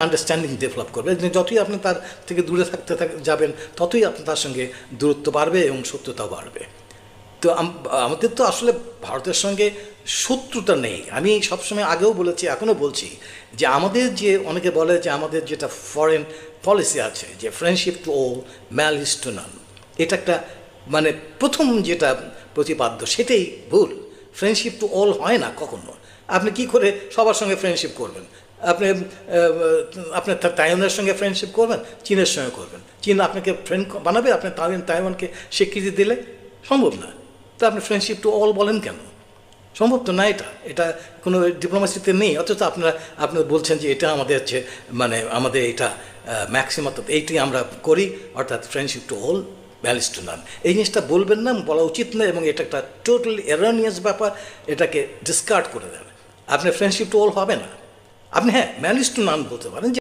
Understanding develop করবে। যতই আপনি তার থেকে দূরে থাকতে যাবেন ততই আপনি তার সঙ্গে দূরত্ব বাড়বে এবং শত্রুতাও বাড়বে। তো আমাদের তো আসলে ভারতের সঙ্গে শত্রুতা নেই। আমি সবসময় আগেও বলেছি, এখনও বলছি যে আমাদের যে অনেকে বলে যে আমাদের যেটা ফরেন পলিসি আছে যে friendship to all malice two নান, এটা একটা মানে প্রথম যেটা প্রতিপাদ্য সেটাই ভুল। ফ্রেন্ডশিপ টু অল হয় না কখনো। আপনি কি করে সবার সঙ্গে ফ্রেন্ডশিপ করবেন? আপনি আপনার তাইওয়ানের সঙ্গে ফ্রেন্ডশিপ করবেন, চীনের সঙ্গে করবেন, চীন আপনাকে ফ্রেন্ড বানাবে, আপনি তাইওয়ানকে স্বীকৃতি দিলে সম্ভব না। তো আপনি ফ্রেন্ডশিপ টু অল বলেন কেন? সম্ভব তো না। এটা কোনো ডিপ্লোমেসিতে নেই। অথচ আপনারা বলছেন যে এটা আমাদের হচ্ছে মানে আমাদের এটা ম্যাক্সিমাম এইটাই আমরা করি, অর্থাৎ friendship to all valleys two নান। এই জিনিসটা বলবেন না, বলা উচিত না, এবং এটা একটা টোটালি এরানিয়াস ব্যাপার। এটাকে ডিসকার্ড করে দেন। আপনি ফ্রেন্ডশিপ টু অল হবে না। আপনি হ্যাঁ ম্যালিস টু নান বলতে পারেন।